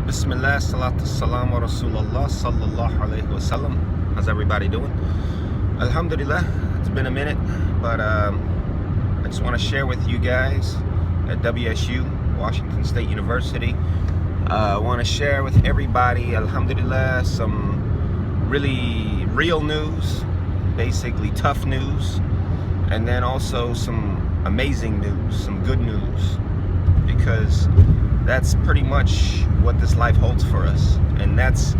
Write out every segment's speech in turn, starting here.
Bismillah, salatu salam wa Rasulullah sallallahu alayhi wa sallam. How's everybody doing? Alhamdulillah, it's been a minute, but I just want to share with you guys at WSU, Washington State University. I want to share with everybody, alhamdulillah, some really real news, basically tough news, and then also some amazing news, some good news, because that's pretty much what this life holds for us, and that's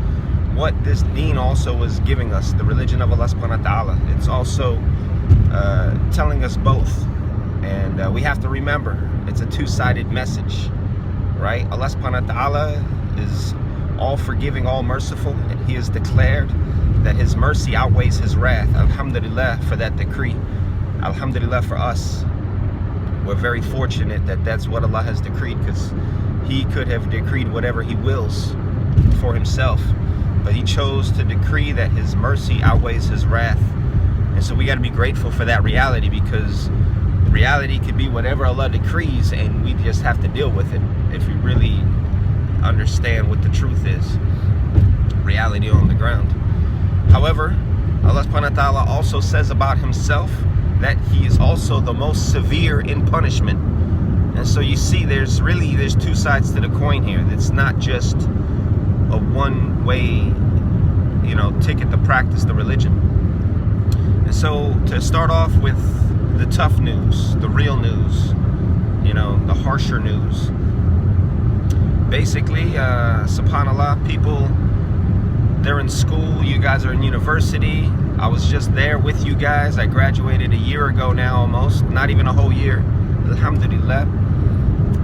what this deen also is giving us, the religion of Allah subhanahu wa ta'ala. It's also telling us both, and we have to remember it's a two-sided message, right? Allah subhanahu wa ta'ala is all forgiving, all merciful, and He has declared that His mercy outweighs His wrath. Alhamdulillah for that decree. Alhamdulillah for us. We're very fortunate that that's what Allah has decreed, because He could have decreed whatever He wills for Himself, but He chose to decree that His mercy outweighs His wrath. And so we got to be grateful for that reality, because reality could be whatever Allah decrees, and we just have to deal with it if we really understand what the truth is, reality on the ground. However, Allah subhanahu wa ta'ala also says about Himself that He is also the most severe in punishment. And so you see, there's two sides to the coin here. It's not just a one-way, ticket to practice the religion. And so to start off with the tough news, the real news, the harsher news. Basically, subhanAllah, people, they're in school, you guys are in university. I was just there with you guys. I graduated a year ago now, almost, not even a whole year, alhamdulillah.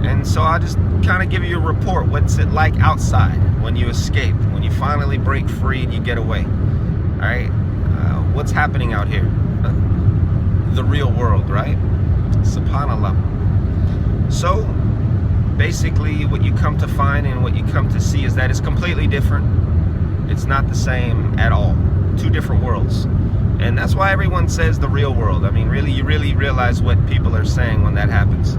And so I'll just kind of give you a report. What's it like outside when you escape, when you finally break free and you get away? All right, what's happening out here? The real world, right? Subhanallah. So basically what you come to find and what you come to see is that it's completely different. It's not the same at all. Two different worlds. And that's why everyone says the real world. I mean, really, you really realize what people are saying when that happens.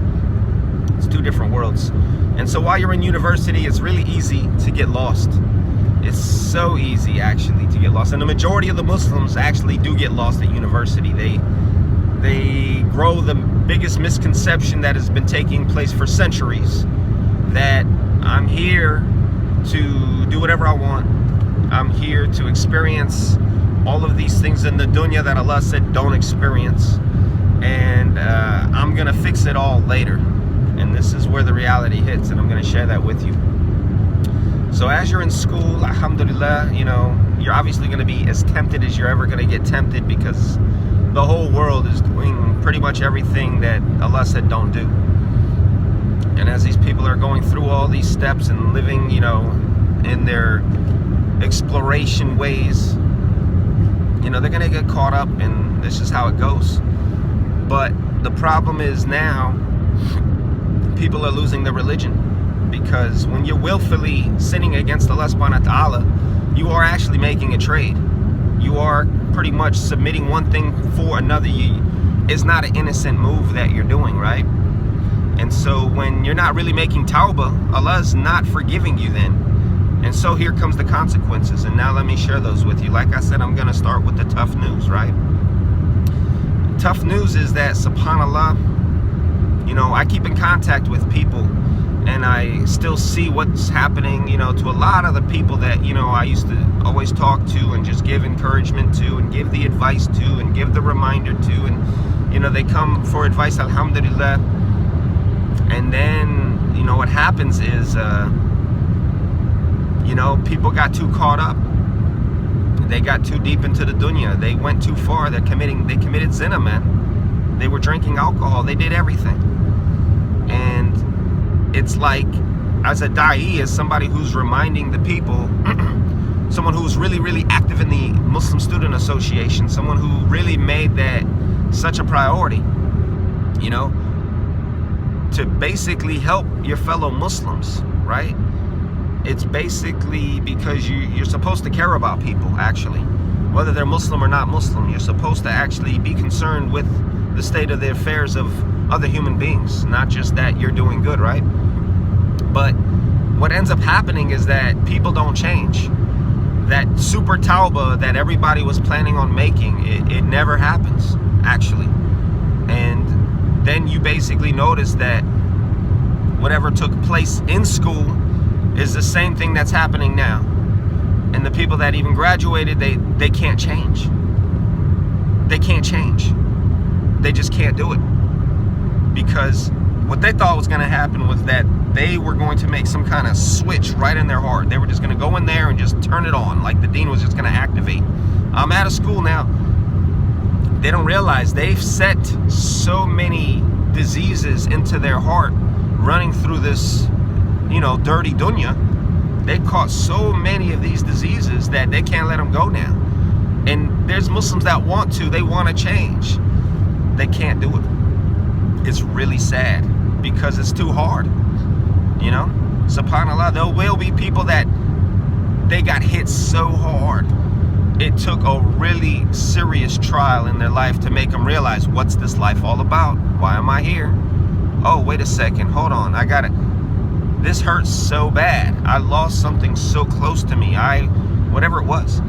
It's two different worlds. And so while you're in university, it's really easy to get lost. It's so easy, actually, to get lost. And the majority of the Muslims actually do get lost at university. They grow the biggest misconception that has been taking place for centuries, that I'm here to do whatever I want. I'm here to experience all of these things in the dunya that Allah said don't experience, and I'm gonna fix it all later. And this is where the reality hits, and I'm gonna share that with you. So as you're in school, alhamdulillah, you're obviously gonna be as tempted as you're ever gonna get tempted, because the whole world is doing pretty much everything that Allah said don't do. And as these people are going through all these steps and living, in their exploration ways, they're gonna get caught up, and this is how it goes. But the problem is now people are losing their religion, because when you're willfully sinning against Allah subhanahu wa ta'ala, you are actually making a trade. You are pretty much submitting one thing for another. It's not an innocent move that you're doing, right? And so when you're not really making tawbah, Allah's not forgiving you then. And so here comes the consequences. And now let me share those with you. Like I said, I'm going to start with the tough news, right? Tough news is that, subhanAllah, I keep in contact with people, and I still see what's happening, to a lot of the people that, I used to always talk to and just give encouragement to and give the advice to and give the reminder to. And, they come for advice, alhamdulillah. And then, what happens is, people got too caught up. They got too deep into the dunya. They went too far. They committed zina, man. They were drinking alcohol. They did everything. And it's like, as a da'i, as somebody who's reminding the people, someone who's really, really active in the Muslim Student Association, someone who really made that such a priority, to basically help your fellow Muslims, right? It's basically because you're supposed to care about people, actually. Whether they're Muslim or not Muslim, you're supposed to actually be concerned with the state of the affairs of other human beings, not just that you're doing good, right? But what ends up happening is that people don't change. That super tauba that everybody was planning on making, it never happens, actually. And then you basically notice that whatever took place in school is the same thing that's happening now. And the people that even graduated, they can't change. They can't change. They just can't do it. Because what they thought was going to happen was that they were going to make some kind of switch right in their heart. They were just going to go in there and just turn it on, like the dean was just going to activate. I'm out of school now. They don't realize they've set so many diseases into their heart running through this, dirty dunya. They caught so many of these diseases that they can't let them go now. And there's Muslims that want to, they want to change. They can't do it. It's really sad because it's too hard. SubhanAllah, there will be people that they got hit so hard. It took a really serious trial in their life to make them realize, what's this life all about? Why am I here? Oh, wait a second, hold on, I got it. This hurts so bad. I lost something so close to me. Whatever it was.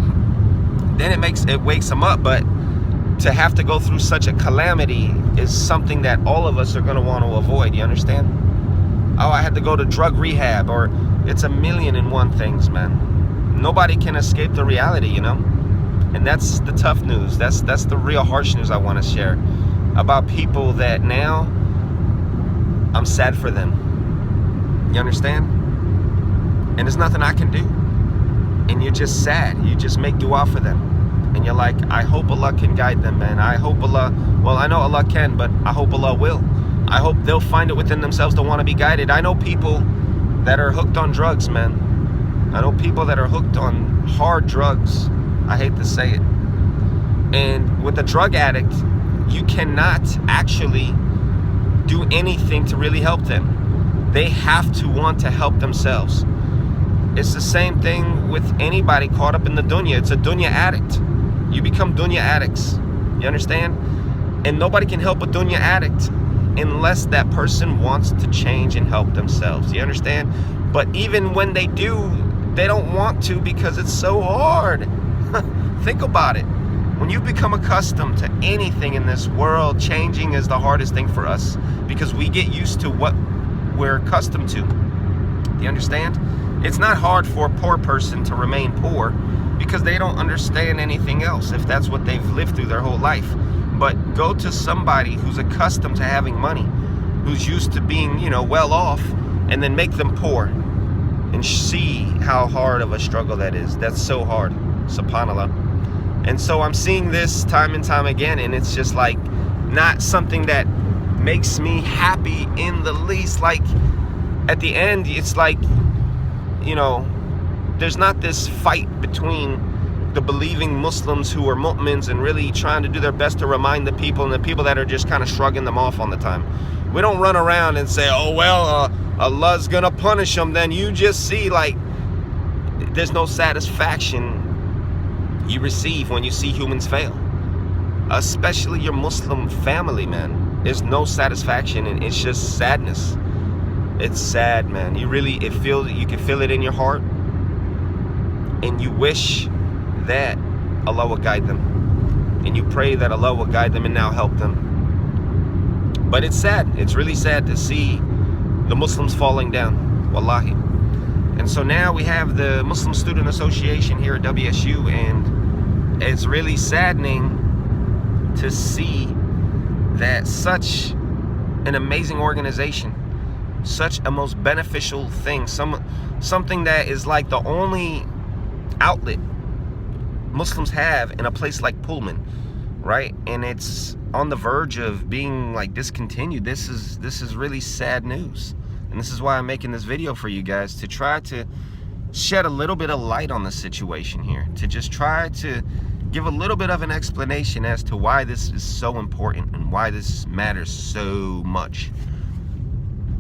Then it wakes them up, but to have to go through such a calamity is something that all of us are going to want to avoid. You understand? Oh, I had to go to drug rehab, or it's a million and one things, man. Nobody can escape the reality, and that's the tough news. That's the real harsh news I want to share about people that now I'm sad for them. You understand? And there's nothing I can do. And you're just sad. You just make dua for them. And you're like, I hope Allah can guide them, man. I hope Allah, well, I know Allah can, but I hope Allah will. I hope they'll find it within themselves to want to be guided. I know people that are hooked on drugs, man. I know people that are hooked on hard drugs. I hate to say it. And with a drug addict, you cannot actually do anything to really help them. They have to want to help themselves. It's the same thing with anybody caught up in the dunya. It's a dunya addict. You become dunya addicts. You understand? And nobody can help a dunya addict unless that person wants to change and help themselves. You understand? But even when they do, they don't want to because it's so hard. Think about it. When you become accustomed to anything in this world, changing is the hardest thing for us because we get used to what we're accustomed to. Do you understand? It's not hard for a poor person to remain poor because they don't understand anything else if that's what they've lived through their whole life. But go to somebody who's accustomed to having money, who's used to being, well off, and then make them poor and see how hard of a struggle that is. That's so hard, subhanAllah. And so I'm seeing this time and time again, and it's just like not something that makes me happy in the least. Like at the end, it's like, there's not this fight between the believing Muslims who are mu'mins and really trying to do their best to remind the people and the people that are just kind of shrugging them off all the time. We don't run around and say, oh, well, Allah's gonna punish them. Then you just see like there's no satisfaction you receive when you see humans fail, especially your Muslim family, man. There's no satisfaction, and it's just sadness. It's sad, man. You can feel it in your heart, and you wish that Allah will guide them, and you pray that Allah will guide them and now help them. But it's sad. It's really sad to see the Muslims falling down, wallahi. And so now we have the Muslim Student Association here at WSU, and it's really saddening to see that such an amazing organization, such a most beneficial thing, something that is like the only outlet Muslims have in a place like Pullman, right? And it's on the verge of being like discontinued. This is really sad news. And this is why I'm making this video for you guys, to try to shed a little bit of light on the situation here, to just try to give a little bit of an explanation as to why this is so important and why this matters so much.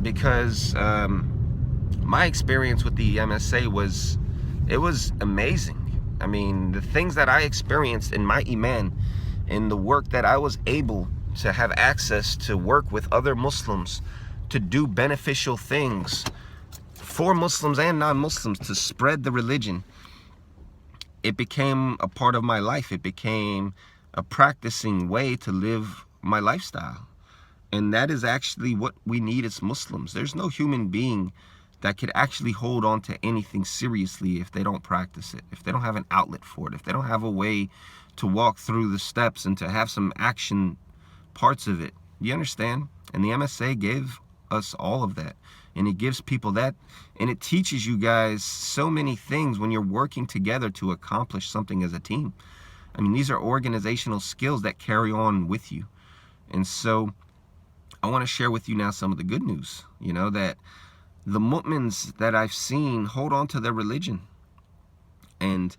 Because my experience with the MSA was amazing. I mean, the things that I experienced in my iman, in the work that I was able to have access to work with other Muslims, to do beneficial things for Muslims and non-Muslims to spread the religion. It became a part of my life. It became a practicing way to live my lifestyle. And that is actually what we need as Muslims. There's no human being that could actually hold on to anything seriously if they don't practice it, if they don't have an outlet for it, if they don't have a way to walk through the steps and to have some action parts of it. You understand? And the MSA gave us all of that. And it gives people that. And it teaches you guys so many things when you're working together to accomplish something as a team. I mean, these are organizational skills that carry on with you. And so I want to share with you now some of the good news, you know, that the mu'mins that I've seen hold on to their religion, and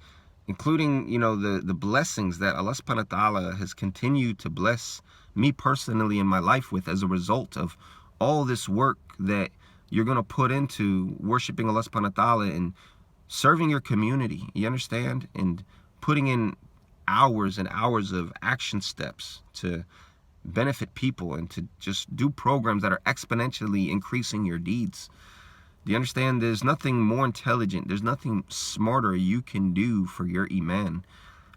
including, you know, the blessings that Allah subhanahu wa ta'ala has continued to bless me personally in my life with as a result of all this work that you're going to put into worshiping Allah subhanahu wa ta'ala and serving your community, you understand, and putting in hours and hours of action steps to benefit people and to just do programs that are exponentially increasing your deeds. Do you understand? There's nothing more intelligent, there's nothing smarter you can do for your iman,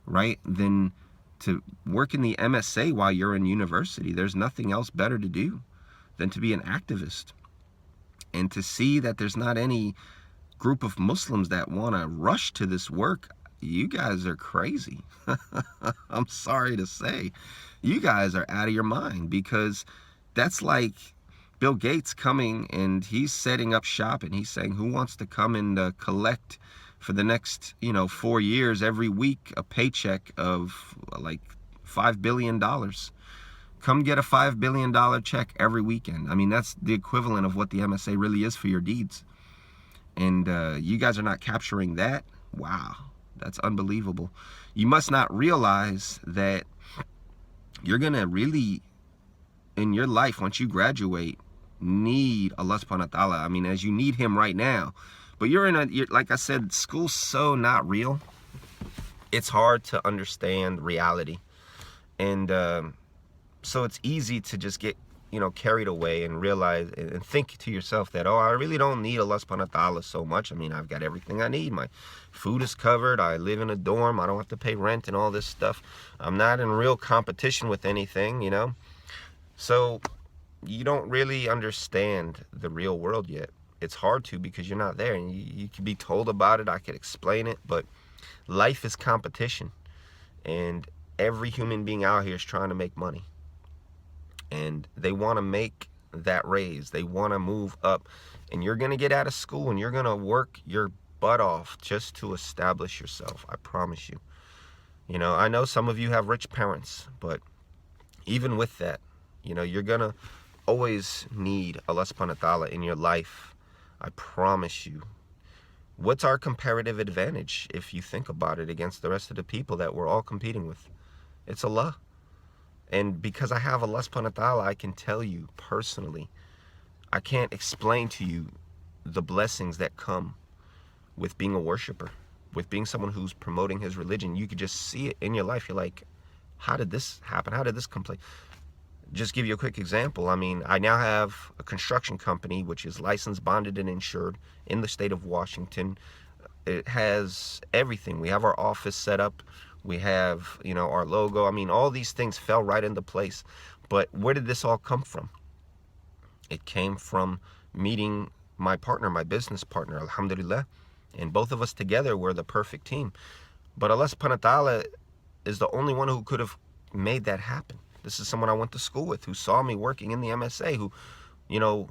right, than to work in the MSA while you're in university. There's nothing else better to do than to be an activist. And to see that there's not any group of Muslims that want to rush to this work, you guys are crazy. I'm sorry to say. You guys are out of your mind, because that's like Bill Gates coming and he's setting up shop and he's saying, who wants to come and collect for the next, 4 years every week a paycheck of like $5 billion. Come get a $5 billion check every weekend. I mean, that's the equivalent of what the MSA really is for your deeds. And you guys are not capturing that. Wow, that's unbelievable. You must not realize that you're going to really, in your life, once you graduate, need Allah subhanahu wa ta'ala. I mean, as you need him right now. But you're like I said, school's so not real. It's hard to understand reality. And so it's easy to just get, carried away and realize and think to yourself that, oh, I really don't need Allah subhanahu wa ta'ala so much. I mean, I've got everything I need. My food is covered. I live in a dorm. I don't have to pay rent and all this stuff. I'm not in real competition with anything, So you don't really understand the real world yet. It's hard to, because you're not there, and you can be told about it. I could explain it, but life is competition, and every human being out here is trying to make money, and they want to make that raise. They want to move up, and you're going to get out of school and you're going to work your butt off just to establish yourself. I promise you. I know some of you have rich parents, but even with that, you're going to always need Allah subhanahu wa ta'ala in your life. I promise you. What's our comparative advantage, if you think about it, against the rest of the people that we're all competing with? It's Allah. And because I have Allah subhanahu wa ta'ala, I can tell you personally, I can't explain to you the blessings that come with being a worshiper, with being someone who's promoting his religion. You could just see it in your life. You're like, how did this happen? How did this come play? Just give you a quick example. I mean, I now have a construction company which is licensed, bonded, and insured in the state of Washington. It has everything. We have our office set up. We have, our logo. I mean, all these things fell right into place. But where did this all come from? It came from meeting my partner, my business partner, alhamdulillah. And both of us together were the perfect team. But Allah subhanahu wa ta'ala is the only one who could have made that happen. This is someone I went to school with, who saw me working in the MSA, who,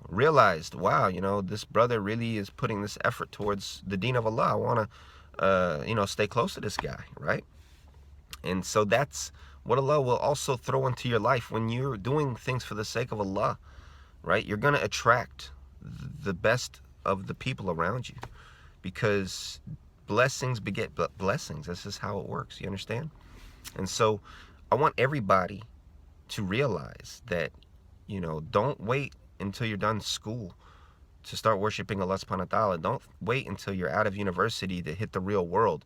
realized, wow, this brother really is putting this effort towards the deen of Allah. I want to, stay close to this guy, right? And so that's what Allah will also throw into your life when you're doing things for the sake of Allah, right? You're going to attract the best of the people around you, because blessings beget blessings. This is how it works, you understand? And so I want everybody to realize that, don't wait until you're done school to start worshiping Allah subhanahu wa ta'ala. Don't wait until you're out of university to hit the real world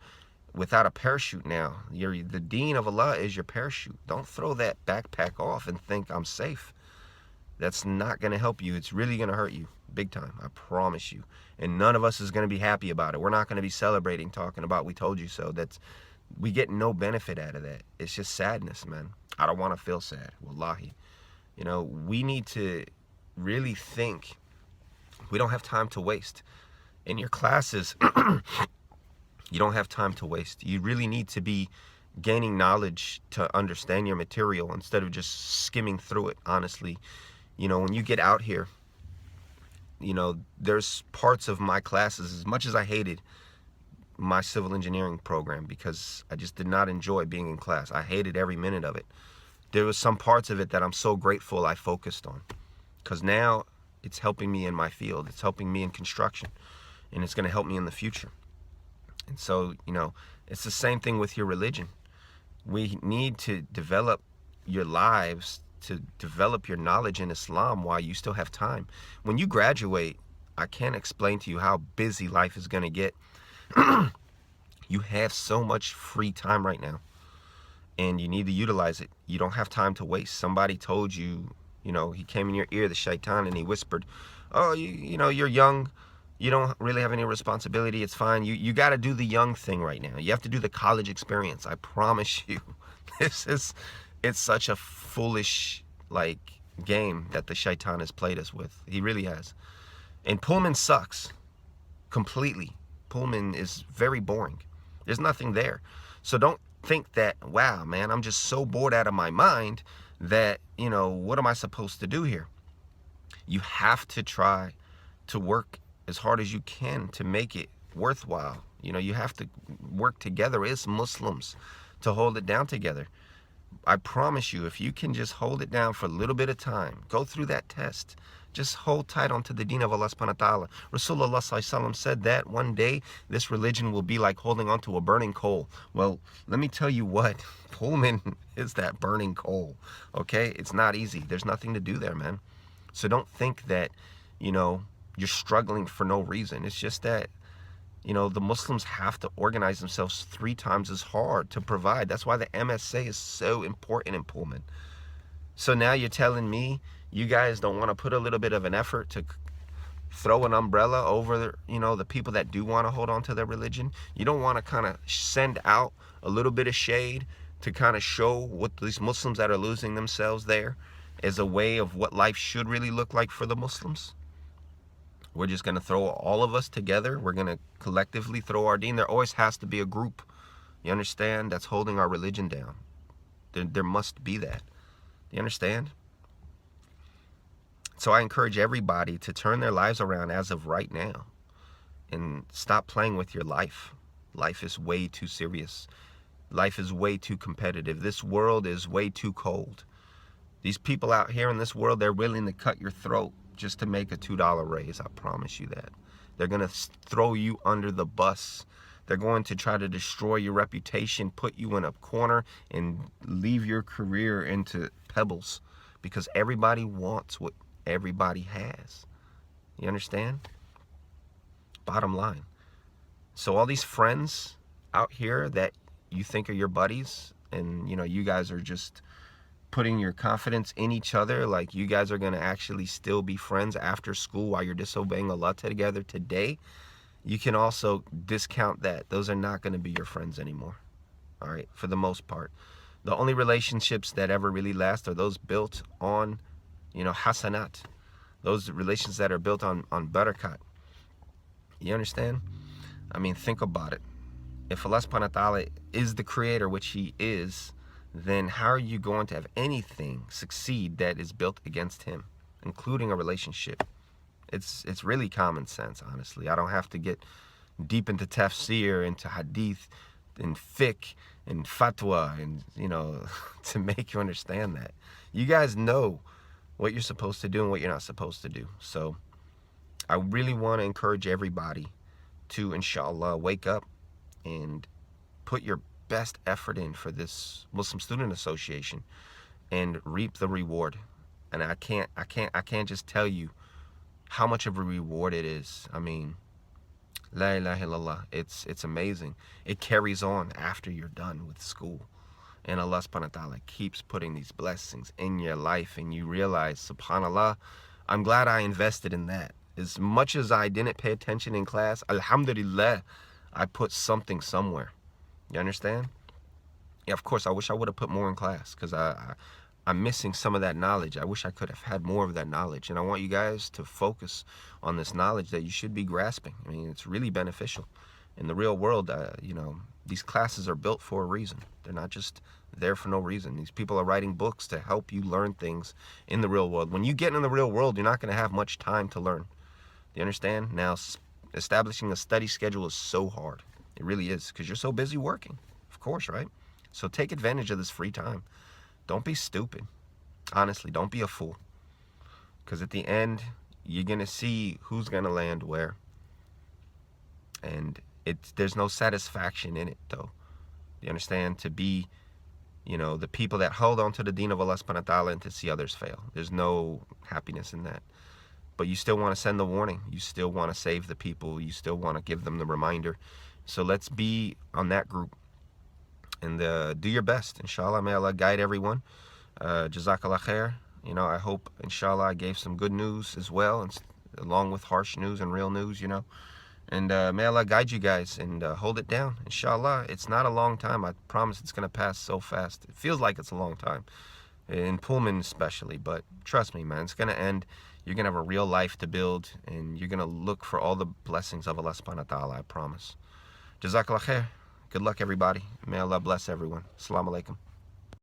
without a parachute now. The deen of Allah is your parachute. Don't throw that backpack off and think I'm safe. That's not going to help you. It's really going to hurt you. big time, I promise you. And none of us is going to be happy about it. We're not going to be celebrating, talking about we told you so. We get no benefit out of that. It's just sadness, man. I don't want to feel sad, wallahi. You know, we need to really think. We don't have time to waste. In your classes, you don't have time to waste. You really need to be gaining knowledge to understand your material instead of just skimming through it, honestly. You know, when you get out here, you know, there's parts of my classes, as much as I hated my civil engineering program because I just did not enjoy being in class. I hated every minute of it. There was some parts of it that I'm so grateful I focused on, because now it's helping me in my field. It's helping me in construction, and it's going to help me in the future. And so, you know, it's the same thing with your religion. We need to develop your lives, to develop your knowledge in Islam while you still have time. When you graduate, I can't explain to you how busy life is going to get. You have so much free time right now, and you need to utilize it. You don't have time to waste. Somebody told you, you know, he came in your ear, the shaitan, and he whispered, oh, you know, you're young. You don't really have any responsibility. It's fine. You got to do the young thing right now. You have to do the college experience. I promise you. It's such a foolish, like, game that the shaitan has played us with. He really has. And Pullman sucks completely. Pullman is very boring. There's nothing there. So don't think that, wow, man, I'm just so bored out of my mind that, you know, what am I supposed to do here? You have to try to work as hard as you can to make it worthwhile. You know, you have to work together as Muslims to hold it down together. I promise you, if you can just hold it down for a little bit of time, go through that test, just hold tight onto the deen of Allah subhanahu wa ta'ala. Rasulullah sallallahu alaihi wasallam said that one day this religion will be like holding onto a burning coal. Well, let me tell you what, Pullman is that burning coal, okay? It's not easy. There's nothing to do there, man. So don't think that, you know, you're struggling for no reason. It's just that, you know, the Muslims have to organize themselves 3 times as hard to provide. That's why the MSA is so important in Pullman. So now you're telling me you guys don't want to put a little bit of an effort to throw an umbrella over, you know, the people that do want to hold on to their religion? You don't want to kind of send out a little bit of shade to kind of show what these Muslims that are losing themselves there as a way of what life should really look like for the Muslims? We're just going to throw all of us together. We're going to collectively throw our deen. There always has to be a group, you understand, that's holding our religion down. There must be that. You understand? So I encourage everybody to turn their lives around as of right now and stop playing with your life. Life is way too serious. Life is way too competitive. This world is way too cold. These people out here in this world, they're willing to cut your throat just to make a $2 raise. I promise you that. They're going to throw you under the bus. They're going to try to destroy your reputation, put you in a corner, and leave your career into pebbles, because everybody wants what everybody has. You understand? Bottom line. So all these friends out here that you think are your buddies, and you know, you guys are just putting your confidence in each other, like you guys are going to actually still be friends after school while you're disobeying Allah together today, you can also discount that. Those are not going to be your friends anymore. All right, for the most part. The only relationships that ever really last are those built on, you know, hasanat. Those relations that are built on barakat. You understand? I mean, think about it. If Allah subhanahu wa ta'ala is the creator, which he is, then how are you going to have anything succeed that is built against him, including a relationship? It's really common sense, honestly. I don't have to get deep into tafsir, into hadith, and fiqh, and fatwa, and, you know, to make you understand that. You guys know what you're supposed to do and what you're not supposed to do. So I really want to encourage everybody to, inshallah, wake up and put your best effort in for this Muslim Student Association and reap the reward. And I can't just tell you how much of a reward it is. I mean, la ilaha illallah, it's amazing. It carries on after you're done with school, and Allah subhanahu wa ta'ala keeps putting these blessings in your life, and you realize, subhanallah, I'm glad I invested in that. As much as I didn't pay attention in class, alhamdulillah, I put something somewhere. You understand? Yeah, of course, I wish I would have put more in class because I'm missing some of that knowledge. I wish I could have had more of that knowledge. And I want you guys to focus on this knowledge that you should be grasping. I mean, it's really beneficial. In the real world, you know, these classes are built for a reason. They're not just there for no reason. These people are writing books to help you learn things in the real world. When you get in the real world, you're not going to have much time to learn. Do you understand? Now, establishing a study schedule is so hard. It really is, because you're so busy working. Of course, right? So take advantage of this free time. Don't be stupid. Honestly, don't be a fool. Because at the end, you're going to see who's going to land where. And there's no satisfaction in it, though. You understand? To be, you know, the people that hold on to the deen of Allah subhanahu wa ta'ala and to see others fail. There's no happiness in that. But you still want to send the warning. You still want to save the people. You still want to give them the reminder. So let's be on that group. And do your best. Inshallah, may Allah guide everyone. Jazakallah khair. You know, I hope, inshallah, I gave some good news as well, and along with harsh news and real news, you know. And may Allah guide you guys and hold it down. Inshallah, it's not a long time. I promise it's going to pass so fast. It feels like it's a long time, in Pullman especially. But trust me, man, it's going to end. You're going to have a real life to build, and you're going to look for all the blessings of Allah subhanahu wa ta'ala, I promise. Jazakallah khair. Good luck, everybody. May Allah bless everyone. Assalamu alaikum.